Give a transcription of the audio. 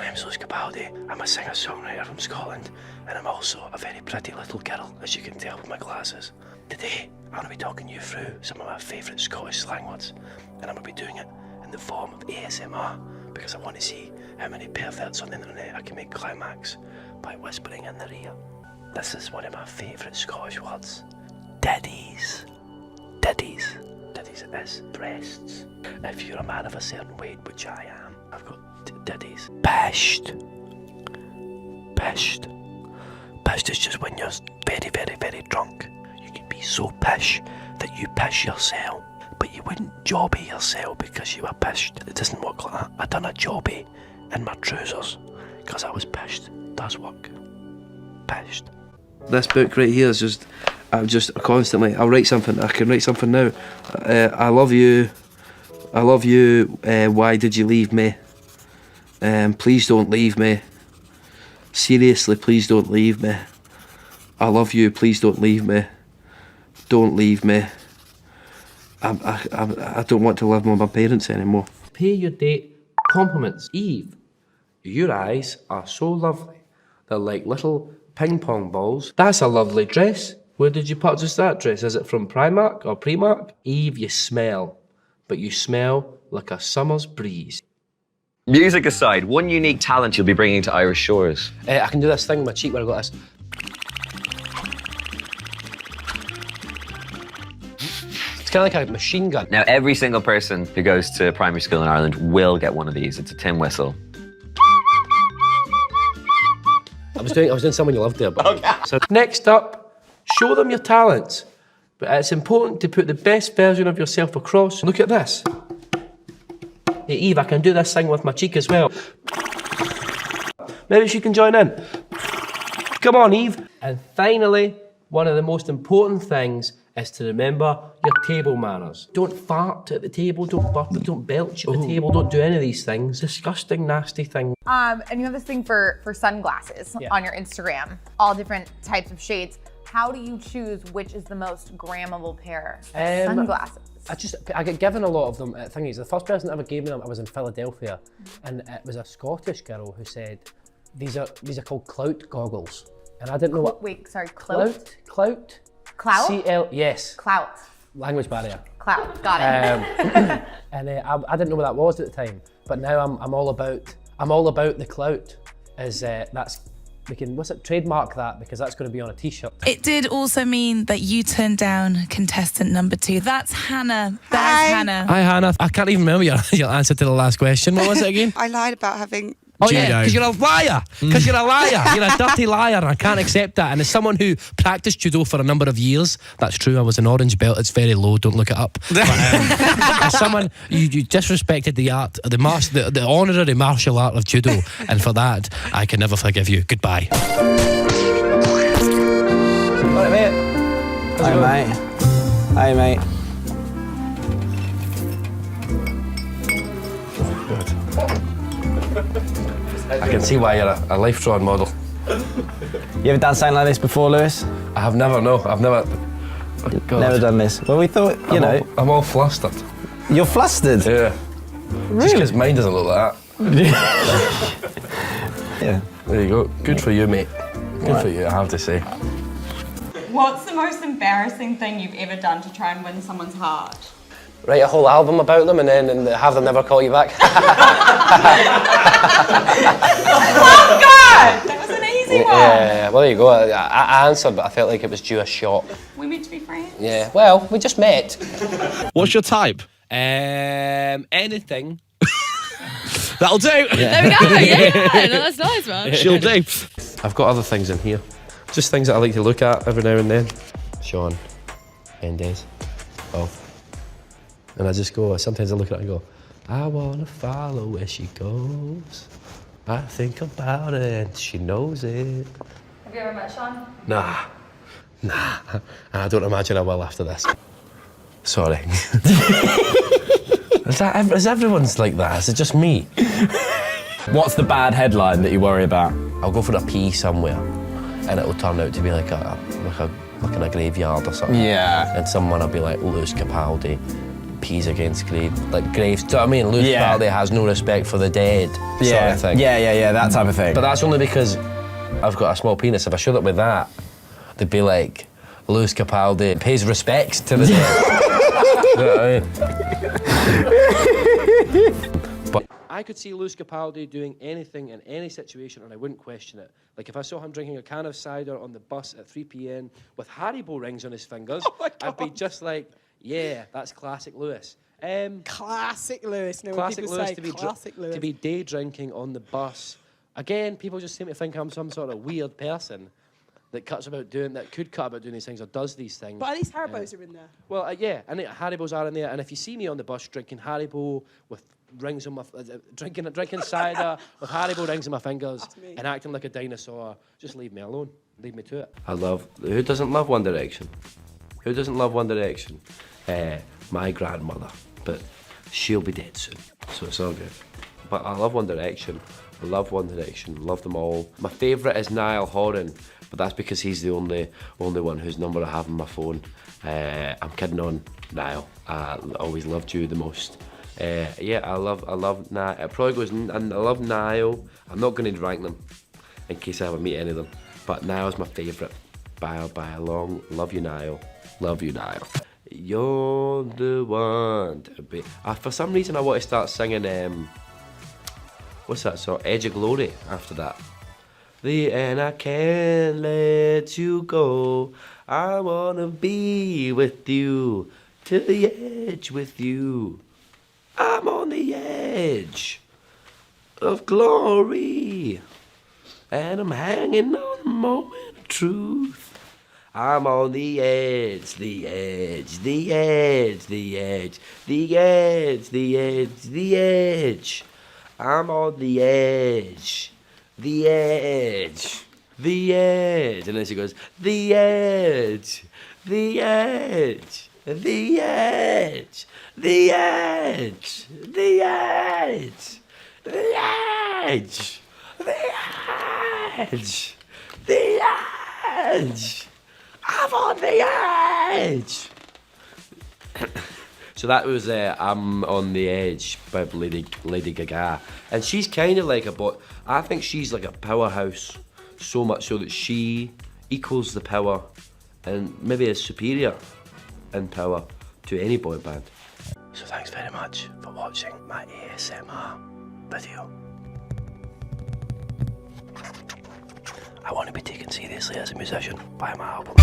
My name's Capaldi. I'm a singer-songwriter from Scotland, and I'm also a very pretty little girl, as you can tell with my glasses. Today, I'm going to be talking you through some of my favourite Scottish slang words, and I'm going to be doing it in the form of ASMR, because I want to see how many perverts on the internet I can make climax by whispering in their ear. This is one of my favourite Scottish words. Diddies. Diddies. Diddies is breasts. If you're a man of a certain weight, which I am, I've got diddies. Pished. Pished. Pished is just when you're very, very, very drunk. You can be so pish that you pish yourself, but you wouldn't jobby yourself because you were pished. It doesn't work like that. I done a jobby in my trousers because I was pished. Does work. Pished. This book right here is I'm just constantly, I'll write something, I can write something now. I love you, why did you leave me? Please don't leave me. Seriously, please don't leave me. I love you, please don't leave me. Don't leave me. I don't want to live with my parents anymore. Pay your date compliments. Eve, your eyes are so lovely. They're like little ping pong balls. That's a lovely dress. Where did you purchase that dress? Is it from Primark or Primark? Eve, you smell, but you smell like a summer's breeze. Music aside, one unique talent you'll be bringing to Irish shores. I can do this thing with my cheek where I got this. It's kind of like a machine gun. Now, every single person who goes to primary school in Ireland will get one of these. It's a tin whistle. I was doing someone you loved there, but okay. So next up, show them your talents. But it's important to put the best version of yourself across. Look at this. Hey Eve, I can do this thing with my cheek as well. Maybe she can join in. Come on, Eve. And finally, one of the most important things is to remember your table manners. Don't fart at the table, don't burp it, don't belch at the table, don't do any of these things. Disgusting, nasty thing. And you have this thing for sunglasses on your Instagram, all different types of shades. How do you choose which is the most grammable pair of sunglasses? I get given a lot of them at thingies. The first person that ever gave me them, I was in Philadelphia, and it was a Scottish girl who said, these are called clout goggles. And I didn't know what... Wait, sorry, clout? Clout. Clout? C-L, yes. Clout. Language barrier. Clout, got it. And I didn't know what that was at the time, but now I'm all about the clout. We can trademark that, because that's going to be on a t-shirt. It did also mean that you turned down contestant number 2. That's Hannah. That is Hannah. Hi Hannah. I can't even remember your answer to the last question. What was it again? I lied about having... Oh yeah, because you're a liar. Because you're a liar. You're a dirty liar, and I can't accept that. And as someone who practiced judo for a number of years, that's true, I was an orange belt. It's very low, don't look it up. But, as someone, you disrespected the art, the honorary martial art of judo, and for that, I can never forgive you. Goodbye. Alright, mate. Hi, mate. Hi, mate. Good. I can see why you're a life-drawn model. You ever done something like this before, Lewis? I've never Never done this. Well, we thought, I'm all flustered. You're flustered? Yeah. Really? Just because mine doesn't look like that. Yeah. There you go. Good for you, mate. Good for you, I have to say. What's the most embarrassing thing you've ever done to try and win someone's heart? Write a whole album about them and then have them never call you back. Oh God! That was an easy one. Yeah, well there you go. I answered, but I felt like it was due a shot. We meant to be friends? Yeah, well, we just met. What's your type? Anything. That'll do. There we go. Yeah, no, that's nice, man. She'll do. I've got other things in here. Just things that I like to look at every now and then. Sean Mendes. Oh. And I just go, sometimes I look at it and go, I wanna follow where she goes. I think about it and she knows it. Have you ever met Sean? Nah. And I don't imagine I will after this. Sorry. Is everyone's like that? Is it just me? What's the bad headline that you worry about? I'll go for a pee somewhere and it'll turn out to be like in a graveyard or something. Yeah. And someone will be like, Lewis Capaldi P's against Graves. Like Graves, do you know what I mean? Lewis Capaldi has no respect for the dead, sort of thing. Yeah, that type of thing. But that's only because I've got a small penis. If I showed up with that, they'd be like, Lewis Capaldi pays respects to the dead. You know what I mean? But I could see Lewis Capaldi doing anything in any situation and I wouldn't question it. Like if I saw him drinking a can of cider on the bus at 3 p.m. with Haribo rings on his fingers, I'd be just like, yeah, that's classic Lewis. Classic Lewis. No, Classic people Lewis, say classic Lewis. to be day drinking on the bus. Again, people just seem to think I'm some sort of weird person that could cut about doing these things or does these things. But at least Haribos are in there. Well, yeah, and Haribos are in there. And if you see me on the bus drinking Haribo with rings on my drinking cider with Haribo rings on my fingers and acting like a dinosaur, just leave me alone. Leave me to it. Who doesn't love One Direction? Who doesn't love One Direction? My grandmother, but she'll be dead soon, so it's all good. But I love One Direction. I love One Direction. Love them all. My favourite is Niall Horan, but that's because he's the only one whose number I have on my phone. I'm kidding on Niall. I always loved you the most. Yeah, I love Niall. It probably goes. And I love Niall. I'm not going to rank them in case I ever meet any of them. But Niall's my favourite by a long. Love you, Niall. Love you, Niall. You're the one to be. For some reason, I want to start singing. What's that song? Edge of Glory. After that. And I can't let you go. I wanna be with you to the edge with you. I'm on the edge of glory, and I'm hanging on the moment of truth. I'm on the edge, the edge, the edge, the edge, the edge, the edge, the edge. I'm on the edge. The edge, the edge, and then she goes, the edge, the edge, the edge, the edge, the edge, the edge, the edge, the edge, I'm on the edge. So that was I'm on the Edge by Lady Gaga. And she's kind of like I think she's like a powerhouse, so much so that she equals the power and maybe is superior in power to any boy band. So thanks very much for watching my ASMR video. I want to be taken seriously as a musician. Buy my album.